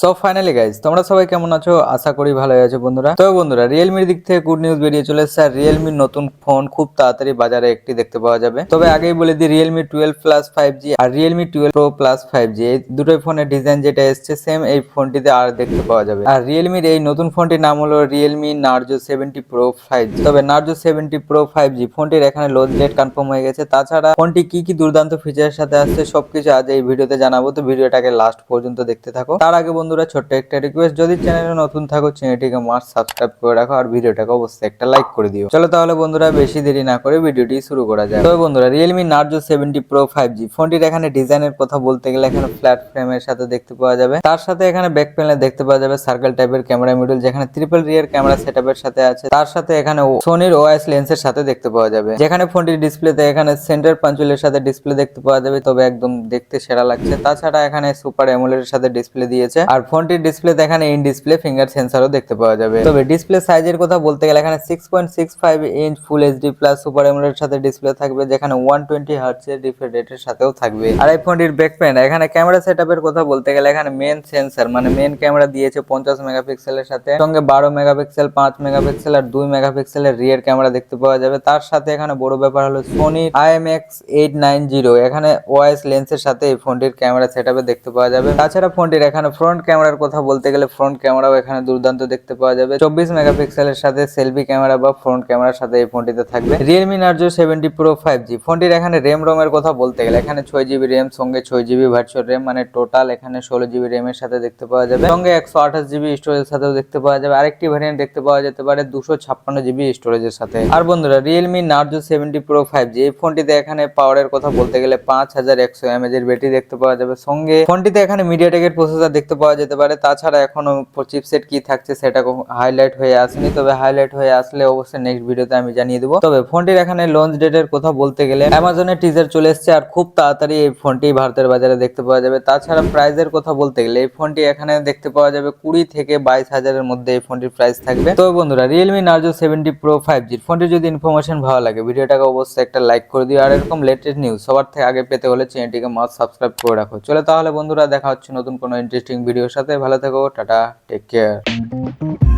So finally guys তোমরা সবাই কেমন আছো? আশা করি ভালোই আছো বন্ধুরা। তো বন্ধুরা রিয়েলমির দিক থেকে গুড নিউজ বেরিয়ে চলে এসেছে আর রিয়েলমির নতুন ফোন খুব তাড়াতাড়ি বাজারে একটি দেখতে পাওয়া যাবে। তবে আগেই বলে দিই রিয়েলমি 12 প্লাস 5G আর রিয়েলমি 12 প্রো প্লাস 5G এই দুটোই ফোনের ডিজাইন যেটা এসছে সেম এই ফোনটিতে আর দেখতে পাওয়া যাবে। আর রিয়েলমির এই নতুন ফোনটির নাম হলো রিয়েলমি নার্জো 70 প্রো 5G। তবে নার্জো 70 প্রো 5G ফোনটির এখানে লঞ্চ ডেট কনফার্ম হয়ে গেছে। তাছাড়া ফোনটি কি দুর্দান্ত ফিচারের সাথে আসছে সবকিছু আজ এই ভিডিওতে জানাবো, তো ভিডিওটাকে লাস্ট পর্যন্ত দেখতে থাকো। তার আগে বন্ধুরা ছোট্ট একটা রিকোয়েস্ট, যদি চ্যানেলে নতুন থাকো চ্যানেলটিকে মাস্ট সাবস্ক্রাইব করে রাখো আর ভিডিওটাকে অবশ্যই একটা লাইক করে দিও। চলো তাহলে বন্ধুরা বেশি দেরি না করে ভিডিওটি শুরু করা যায়। তবে বন্ধুরা রিয়েলমি নার্জো 70 প্রো 5G ফোনটির এখানে ডিজাইনের কথা বলতে গেলে এখানে ফ্ল্যাট ফ্রেমের সাথে দেখতে পাওয়া যাবে। তার সাথে এখানে ব্যাক প্যানেলে দেখতে পাওয়া যাবে সার্কেল টাইপের ক্যামেরা মডিউল যেখানে ট্রিপল রিয়ার ক্যামেরা সেটআপের সাথে আছে। তার সাথে এখানে সোনির ওএস লেন্সের সাথে দেখতে পাওয়া যাবে। যেখানে ফোনটির ডিসপ্লেতে এখানে সেন্টার পাঞ্চুলের সাথে ডিসপ্লে দেখতে পাওয়া যাবে, তবে একদম দেখতে সেরা লাগছে। তাছাড়া এখানে সুপার অ্যামোলেড এর সাথে ডিসপ্লে দিয়েছে আর ফোনটির ডিসপ্লেতে এখানে ইন ডিসপ্লে ফিঙ্গার সেন্সরও দেখতে পাওয়া যাবে। তবে ডিসপ্লে সাইজের কথা বলতে গেলে এখানে 6.65 inch full HD plus super AMOLED এর সাথে ডিসপ্লে থাকবে, যেখানে 120 হার্টজ এর রিফ্রেশ রেটের সাথেও থাকবে। আর এই ফোনটির ব্যাক প্যানেল এখানে ক্যামেরা সেটআপের কথা বলতে গেলে এখানে মেন সেন্সর মানে মেন ক্যামেরা দিয়েছে 50 মেগাপিক্সেলের সাথে, সঙ্গে 12 মেগাপিক্সেল 5 মেগাপিক্সেল আর 2 মেগাপিক্সেলের রিয়ার ক্যামেরা দেখতে পাওয়া যাবে। তার সাথে এখানে বড় ব্যাপার হলো সোনি IMX890 এখানে ওএস লেন্সের সাথে এই ফোনটির ক্যামেরা সেটআপে দেখতে পাওয়া যাবে। তাছাড়া ফোনটির এখানে ফ্রন্ট ক্যামেরার কথা বলতে গেলে ফ্রন্ট ক্যামেরাও এখানে দুর্দান্ত দেখতে পাওয়া যাবে। 24 মেগাপিক্সেলের সাথে সেলফি ক্যামেরা বা ফ্রন্ট ক্যামেরার সাথে এই ফোনটিতে থাকবে। রিয়েলমি নার্জো 70 প্রো 5G ফোনটির এখানে রোম এর কথা বলতে গেলে এখানে 6GB র্যাম সঙ্গে 6GB ভার্চুয়াল র্যাম মানে টোটাল এখানে 16GB র্যাম এর সাথে দেখতে পাওয়া যাবে, সঙ্গে 128GB স্টোরেজের সাথেও দেখতে পাওয়া যাবে। আরেকটি ভ্যারিয়েন্ট দেখতে পাওয়া যেতে পারে 256GB স্টোরেজের সাথে। আর বন্ধুরা রিয়েলমি নার্জো 70 প্রো 5G এই ফোনটিতে এখানে পাওয়ারের কথা বলতে গেলে 5100 mAh এর ব্যাটারি দেখতে পাওয়া যাবে, সঙ্গে ফোনটিতে এখানে মিডিয়াটেকের প্রসেসর দেখতে পাওয়া যেতে পারে। তাছাড়া এখনো চিপসেট কি থাকছে সেটা হাইলাইট হয়ে আসেনি, তবে হাইলাইট হয়ে আসলে অবশ্যই নেক্সট ভিডিওতে আমি জানিয়ে দেবো। তবে ফোনটির এখানে লঞ্চ ডেটের কথা বলতে গেলে অ্যামাজনের টিজার চলে এসেছে আর খুব তাড়াতাড়ি এই ফোনটি ভারতের বাজারে দেখতে পাওয়া যাবে। তাছাড়া প্রাইসের কথা বলতে গেলে এই ফোনটি এখানে দেখতে পাওয়া যাবে 20 থেকে 22,000 মধ্যে এই ফোনটির প্রাইস থাকবে। তো বন্ধুরা রিয়েলমি নার্জো 70 প্রো 5G ফোনটি যদি ইনফরমেশন ভালো লাগে ভিডিওটাকে অবশ্যই একটা লাইক করে দিও আর এরকম লেটেস্ট নিউজ সবার থেকে আগে পেতে হলে চ্যানেলটিকে মাস্ট সাবস্ক্রাইব করে রাখো। চলো তাহলে বন্ধুরা দেখা হচ্ছে নতুন কোনো ইন্টারেস্টিং ভিডিওর সাথে। ভালো থেকো, টাটা, টেক কেয়ার।